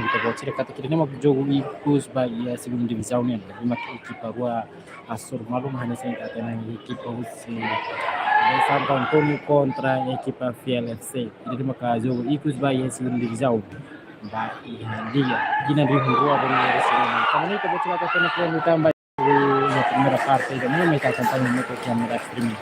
kita buat cerita kata kita nama jogo ikus ba ia segunda divisão né uma equipa rua Assur malum hanya sem kata na equipa usi Santo Antônio contra a equipa Fiel FC jadi maka jogo ikus ba ia segunda divisão ba ia liga gina di rua baru resmi kami kita buat cerita kata na tambah di primeira parte da minha metade campanha no que é a streaming.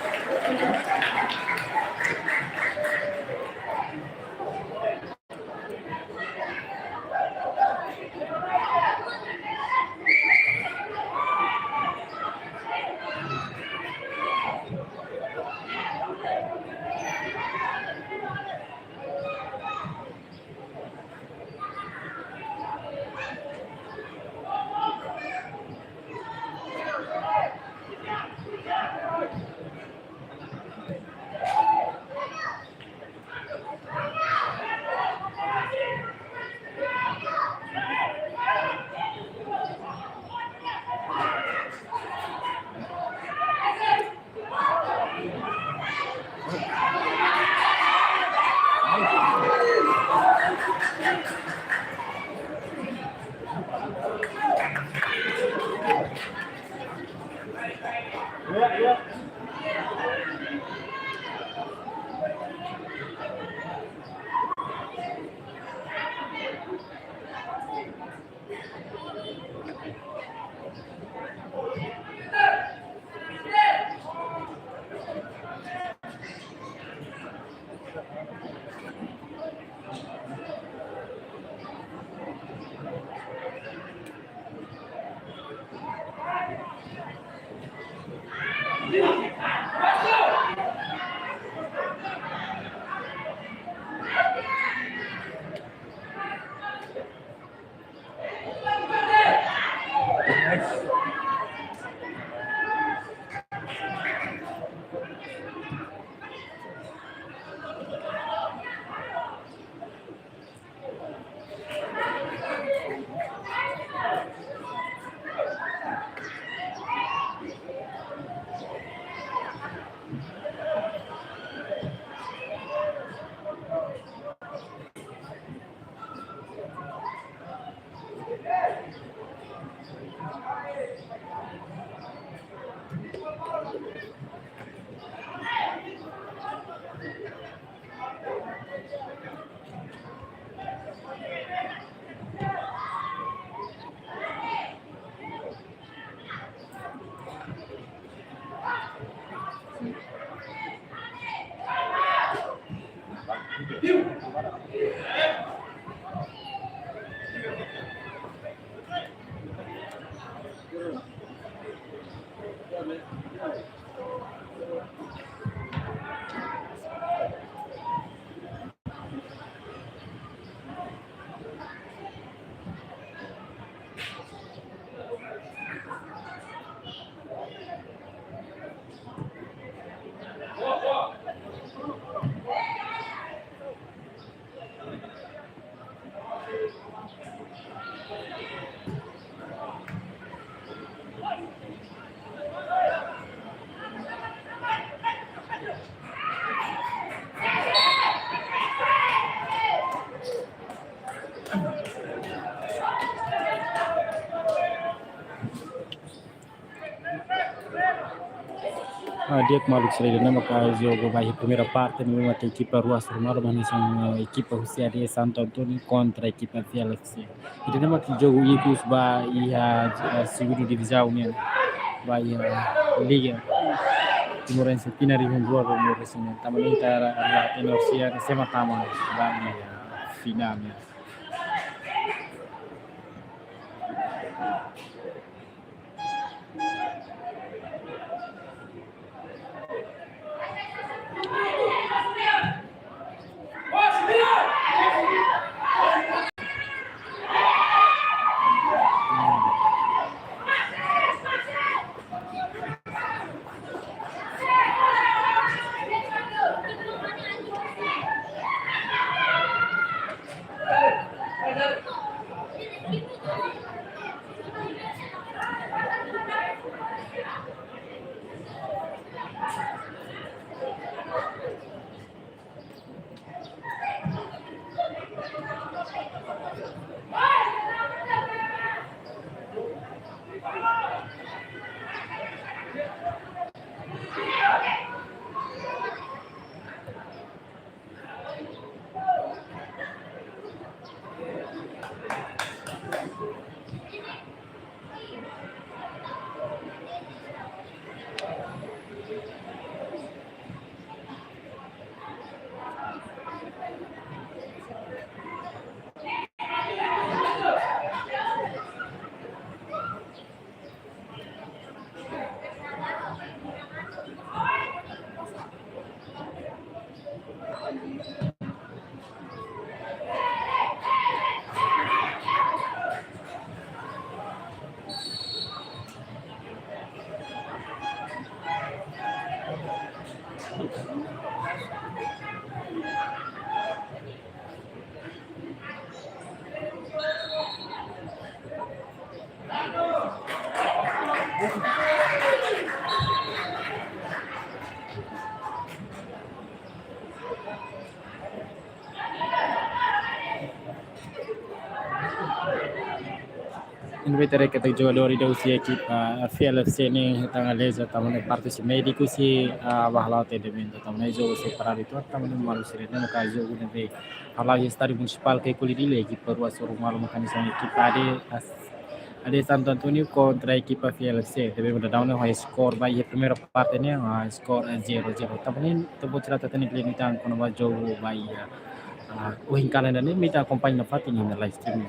Dia maluco selain nama ka jogo vai primeira parte numa equipa Rua Surmaro mas são equipa Rusia de Santo Antônio contra a equipa Fiel FC. Itu nama que jogo ikus ba ia segunda divisão né vai liga Timorense Pinari Rua baru resmi. Taman intara la Energia sema tama vai final né. Invitarei que tem jogadores da UCI equipa FLFC ni tangaleza tamane parte si medico si bahla te demen tamane jogo separado itu tamane malu sire ne ka jogo ne be hala estado municipal que colidile equipa rua soro malu mekanisme equipa ade Santo Antonio contra a equipa FLFC deve mudar down o score vai a primeira parte ne score 0-0 tamane tebo cerita tani klinitan kono ba jogo vai o hinkana ne mita acompanha na fatinha na live stream.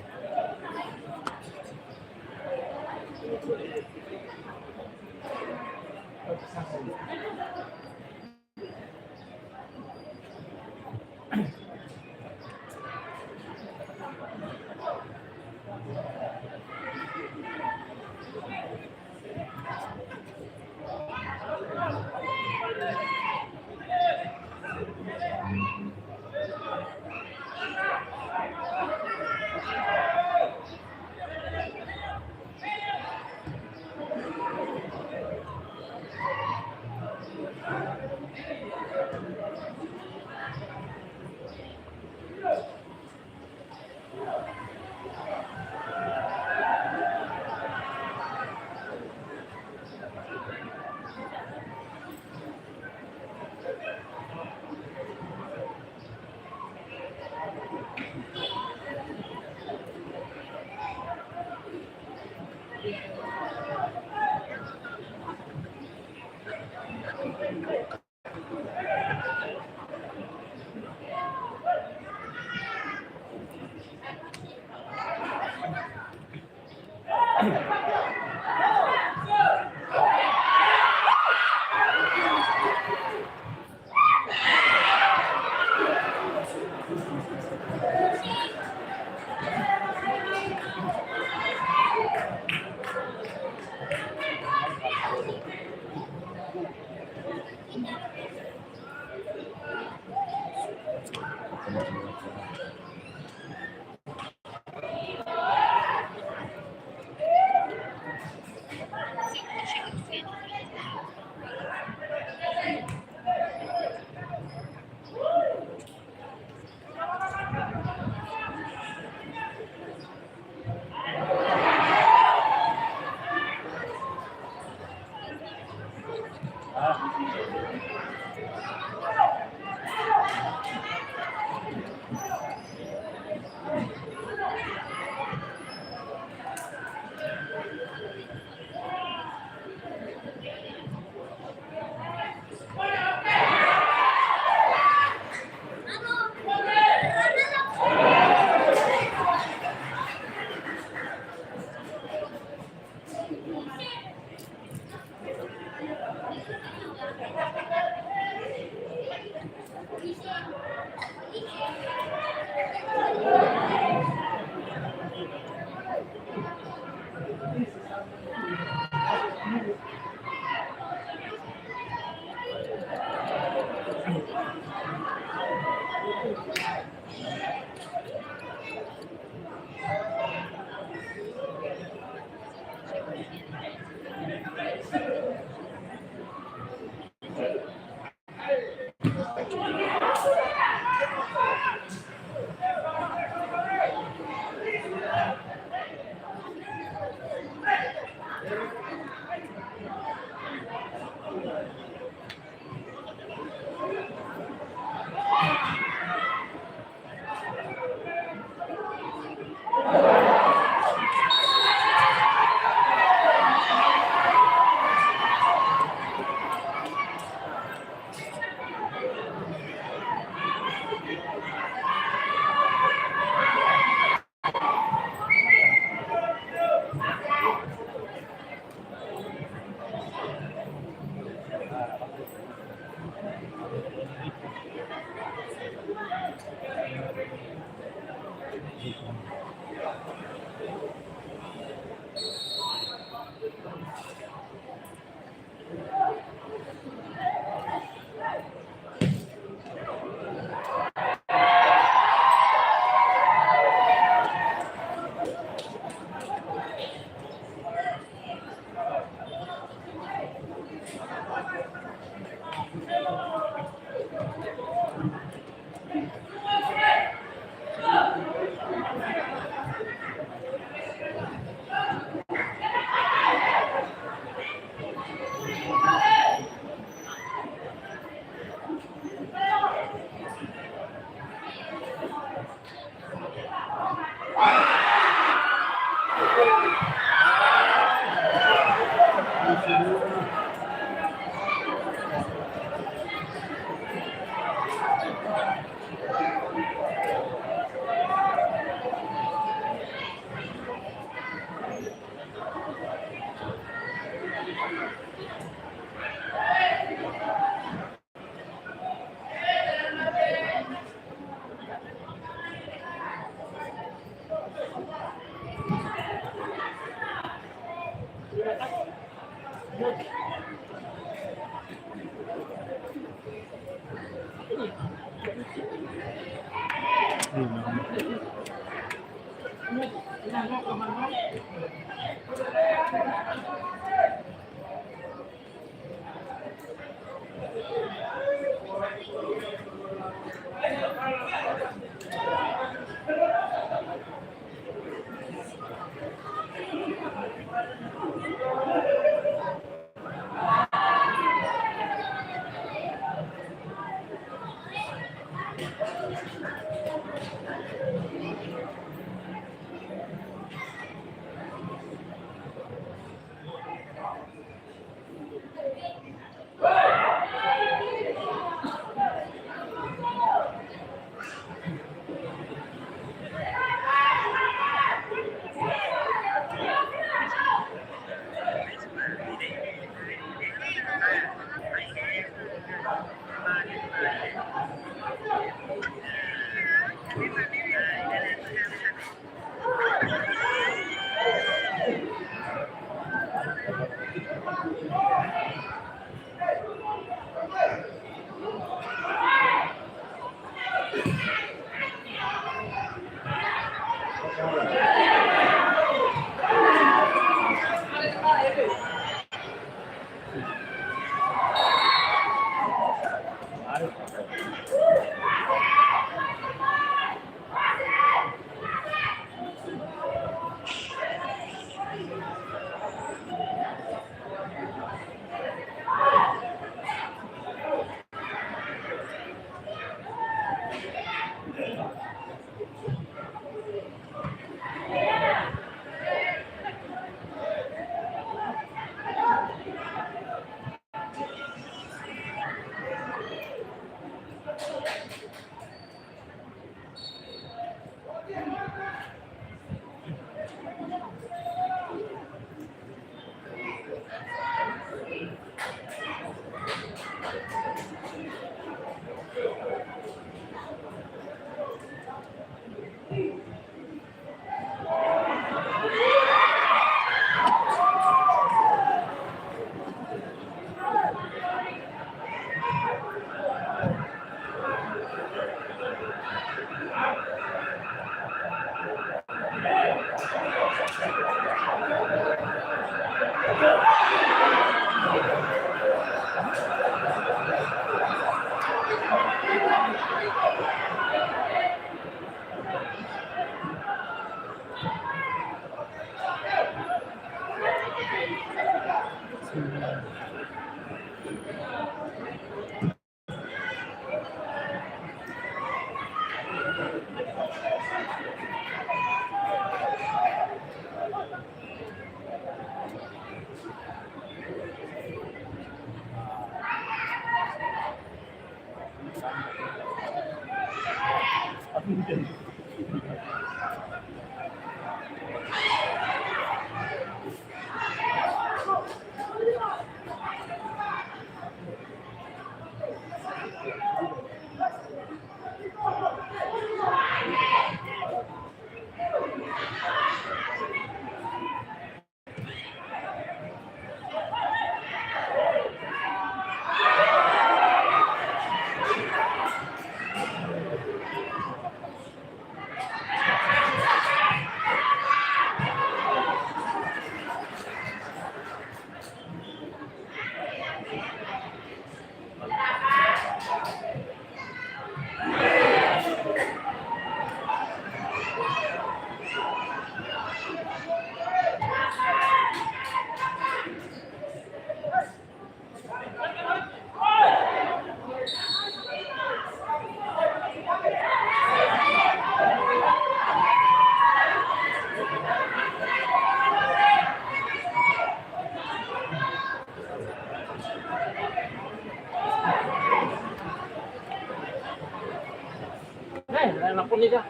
Enak pun nih kah?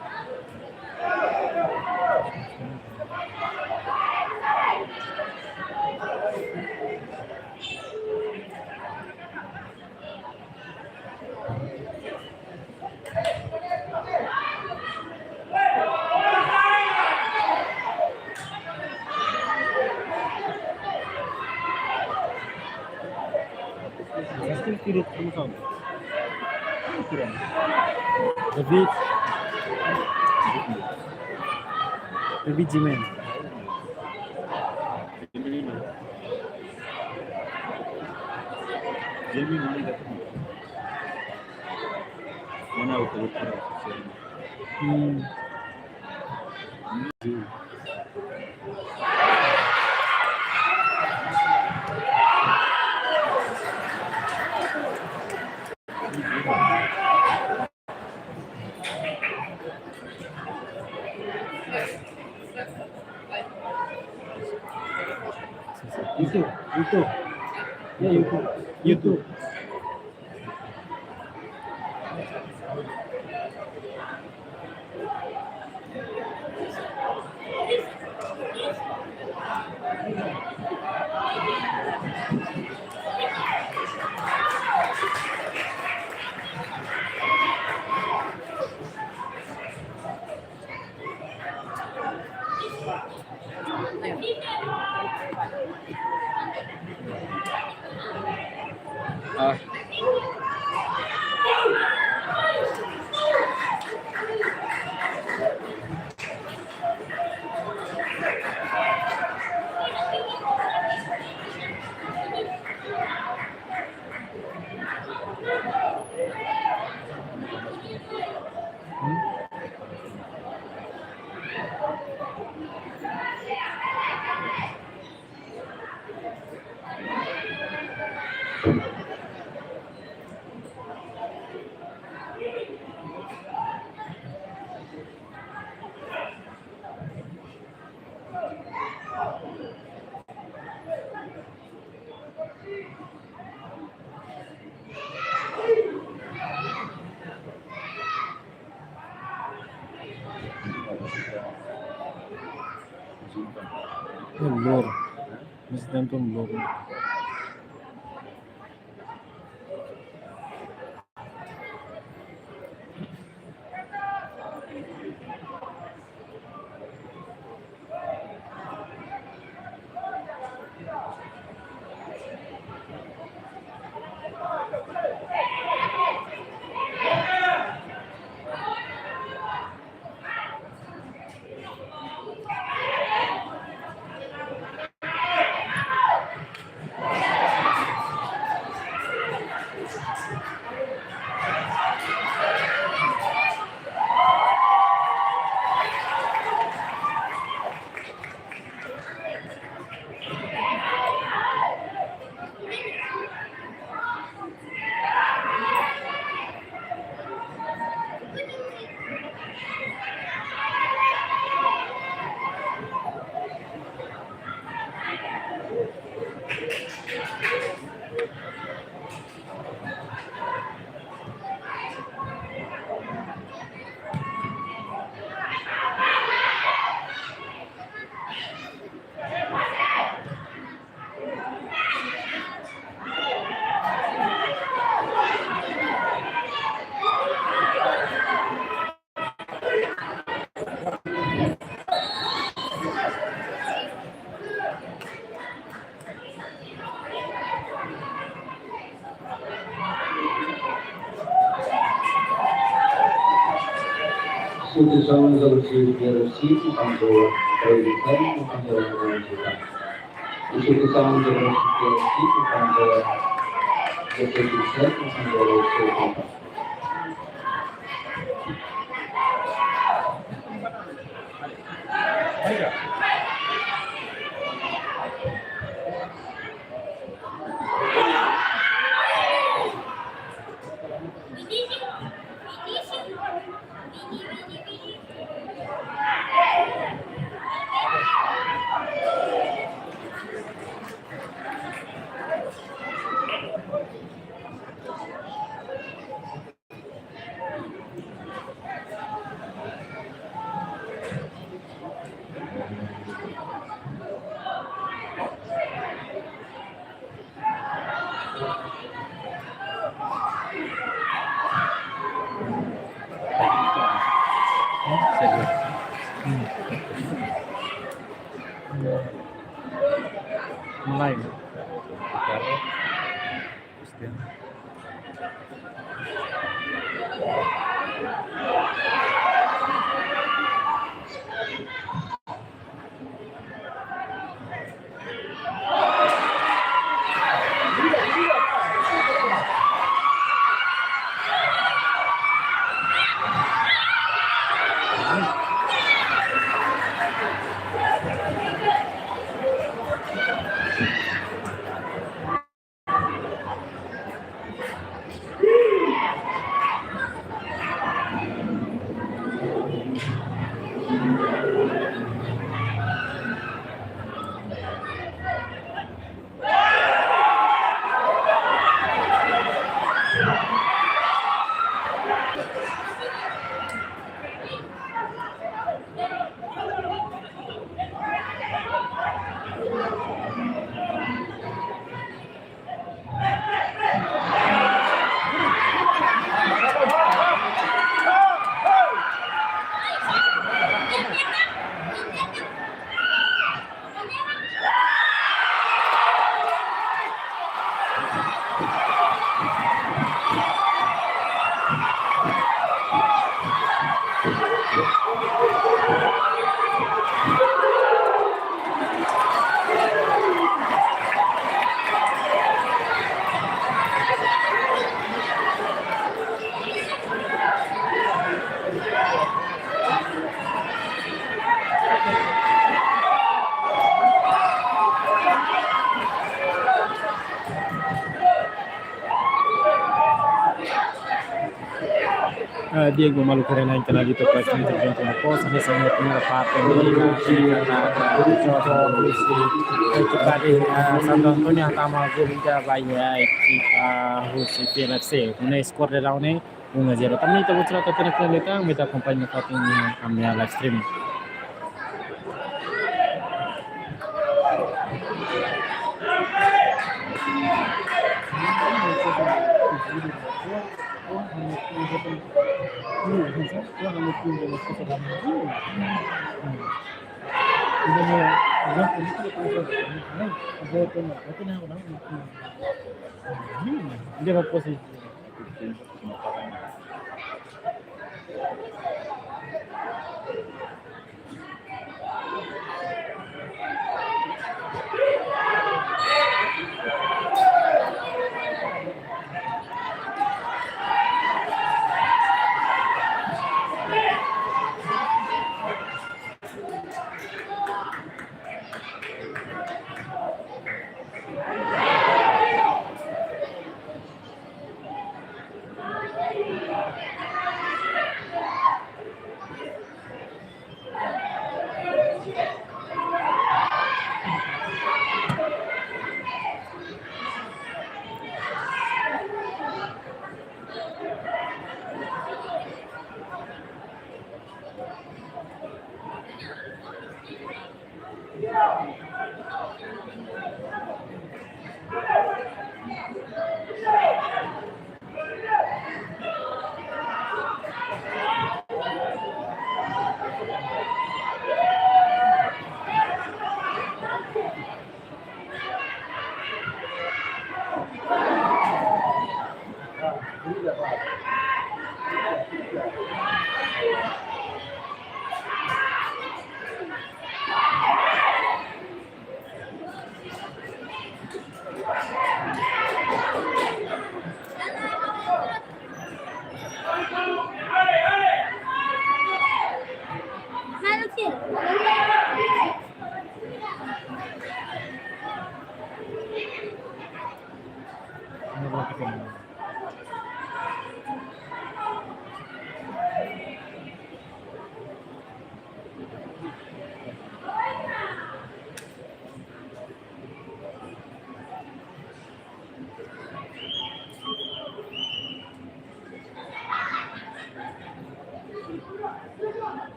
Spirit sama-sama. David, David Jimen. Mana betul-betul YouTube. Ya YouTube. Ah, Lur. Mesti tentu lur. Instituição de Recife, quando realizamos quando universidade. Instituição de Recife, quando realizamos quando universidade. Mulai. Diego Malucarena in canale di praticamente diventa una cosa, ne siamo nella prima parte kita di Santo Antonio Hatama Govinda Baya kita Husi PLFCune skor de laune 1-0 tamni kita bicara tentang kita kita kompanya katanya kami live streaming. Dia apa posisi?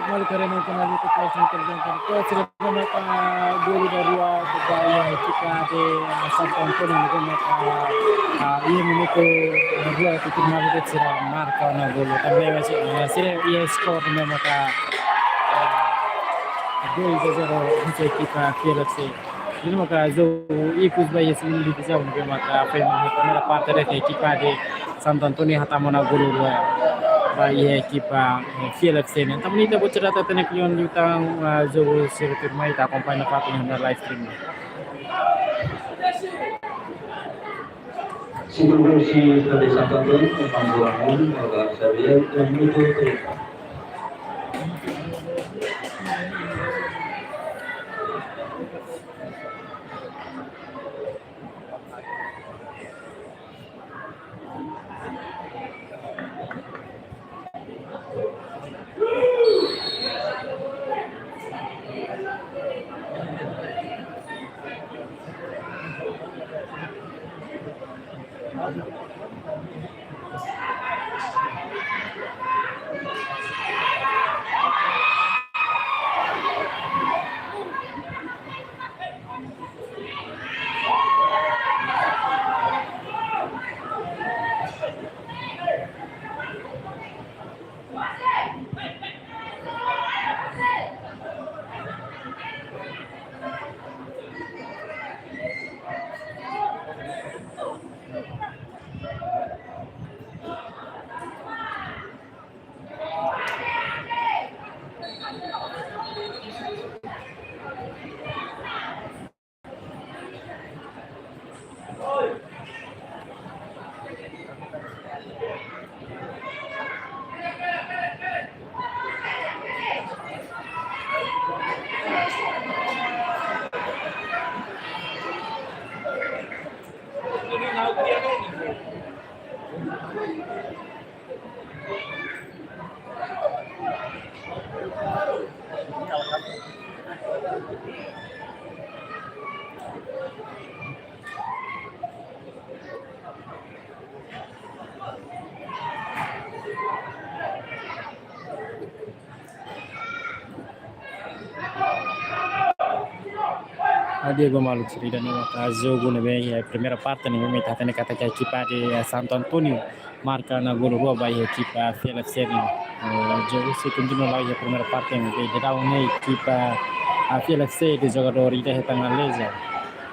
Malucarena in canale di praticamente gol dari Baya kita di Santo Antonio ini meniko dua itu kemarin itu sira marka na gol tapi masih sira ia skor memang gol zero untuk kita PLFC ini maka zo ikut Baya sini di sana memang primera parte da equipa de Santo Antonio Hatama na gol dua Baya equipa PLFC ne tamni ta bicara tentang klion jutang zo sira turmai ta acompanha na live stream. Sebelum si dari Santo Antonio membangun agar saya dan menuju Diego Maluco Ferreira no jogo na bem a primeira parte no momento até na kata a equipa de Santo Antônio marca na gol rua vai a equipa FLFC no jogo se continua lá a primeira parte no bem da uma equipa a FLFC de jogador ida hetang leja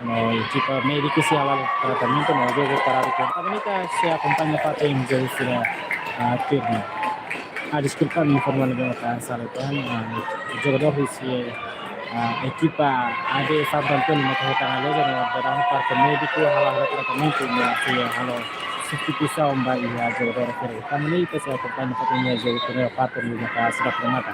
no equipa médico se ala tratamento no jogo parado com a bonita se acompanha parte em jogo se a turno desculpa me informar lebih maka salah jogador si equipa AD Santo Antônio na carretana loja no darão parte médico halah tratamento no se halo substituição by jogador kiri kami ini saya acompanha patenya jogo primeira parte no maka sudah permata.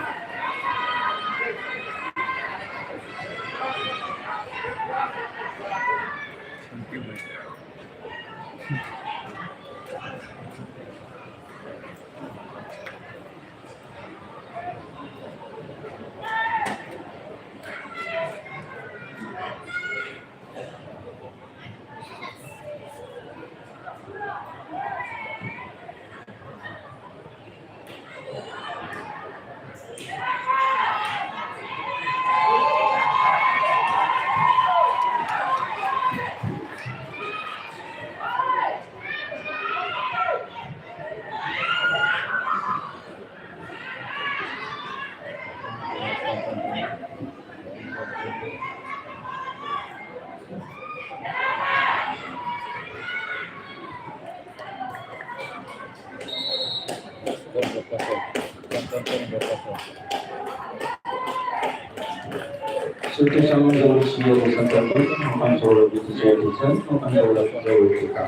Suatu sama jauh sebuah pesan tertentu akan jauh lebih dijadikan akan jauh lebih dekat.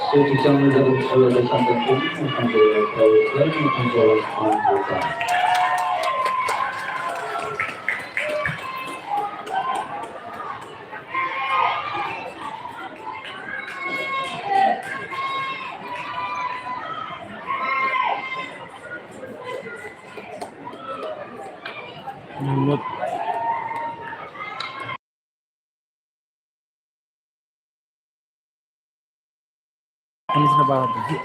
Suatu sama jauh sebuah pesan tertentu akan jauh lebih dekat. Menurut ini sudah bawa kami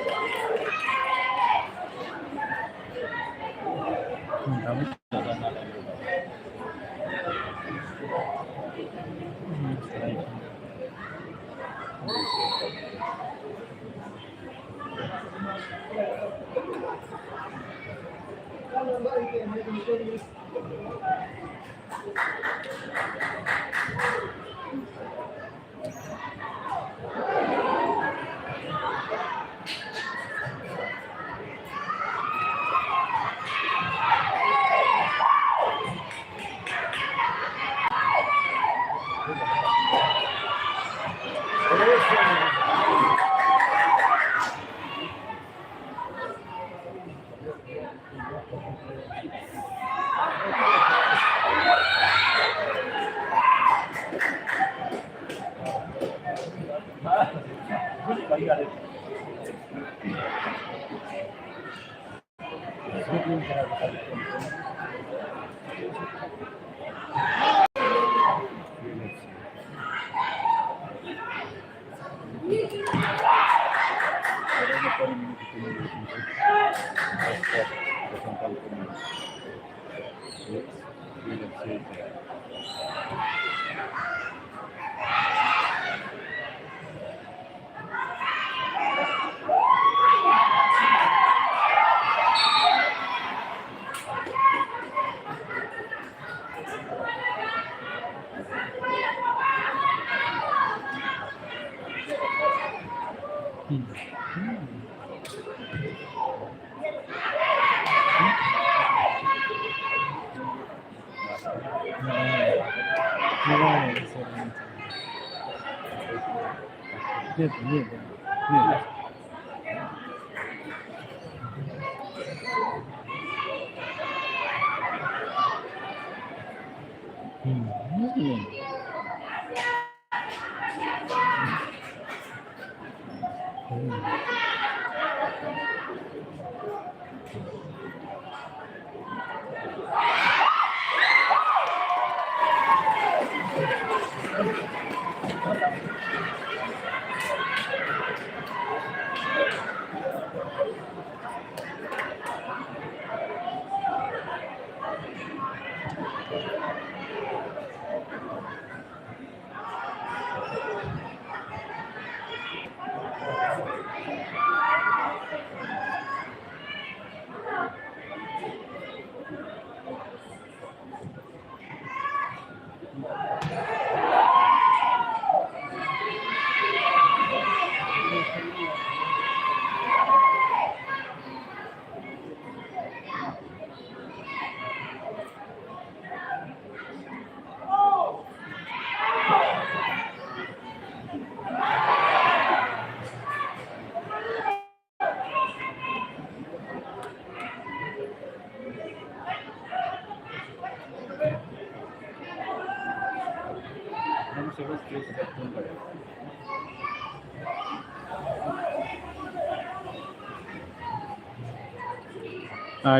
Vamos a ver si es número.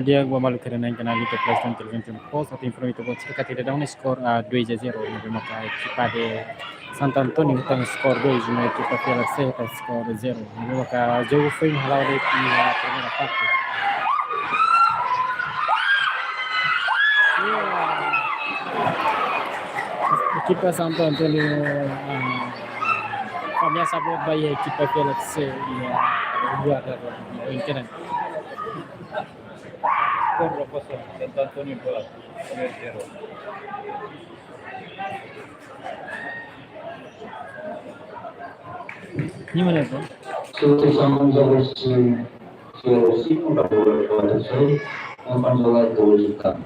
Dia gua malu karena yang kenal Liga Plus dan Television Post atau informasi buat cerita tidak daun skor 2-0 nabi maka ekipa de Santo Antonio tem skor 2 na ekipa Fiela Seta skor 0 nabi maka jogo foi halau de primeira parte. Ekipa Santo Antonio começa a baia ekipa Fiela Seta luar dari kenen. Skor berapa sih? Santo Antonio bola. 0-0. Gimana itu? Seperti sama si udah boleh pada saya akan sholat kewajiban.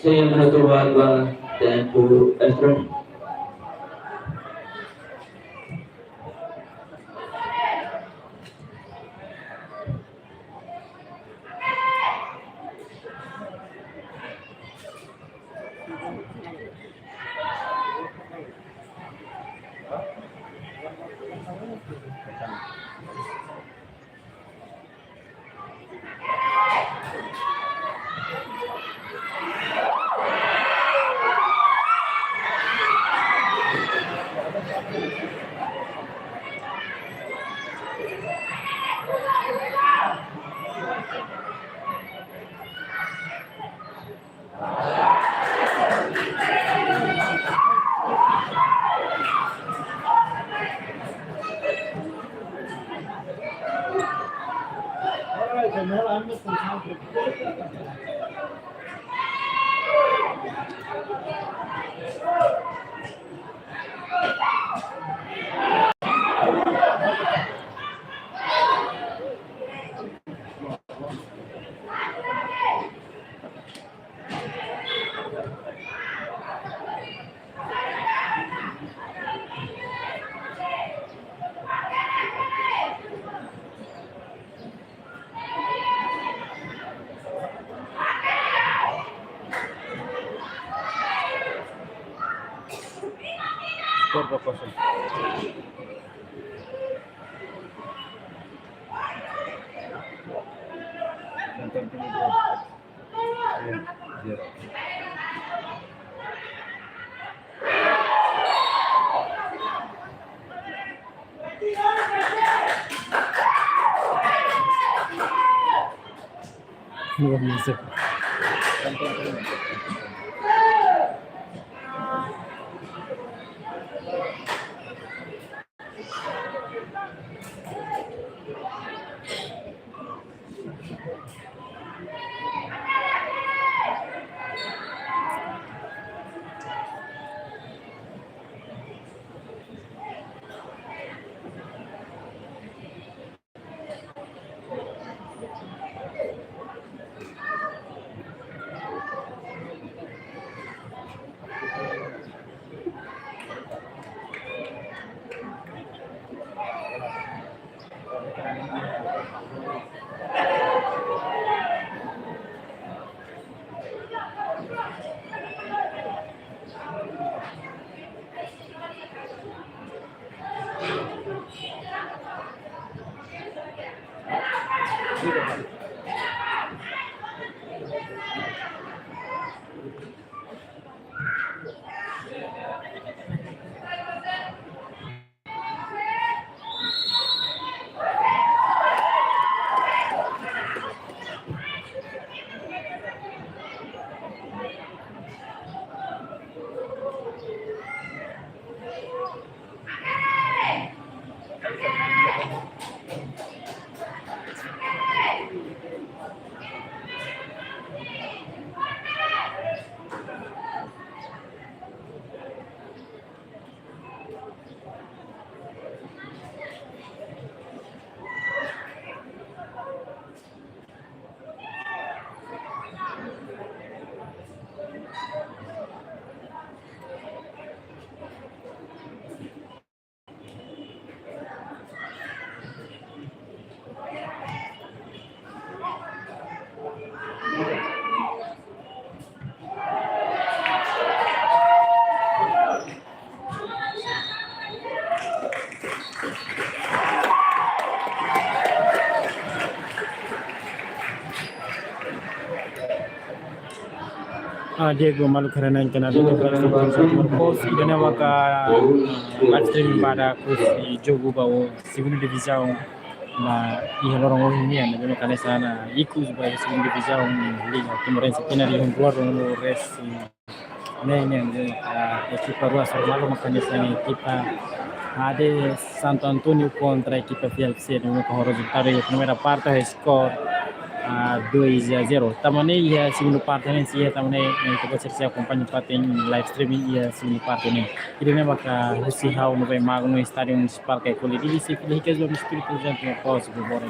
Saya menutup adalah tempo extra. Skor berapa kosong? Santo Antonio 2. Luar biasa. Santo Antonio. Diego Malu karena yang kenal itu Marcos dan waka streaming pada kursi jogo bawo segunda divisão na lorong ini na bema kana sana ikut sebagai segunda divisão liga Timorense pena di luar no res nem equipa Rua Sormalo makanya sana equipa ada Santo Antonio contra a equipa FLC no resultado da primeira parte score 2-0. Tamane ia segundo parte nem sia tamane itu baca saya acompanha parte em live streaming ia segundo parte nem. Ini nem maka husi hau no vai mago no estádio municipal que colhe di se filho que os espírito gente não posso agora.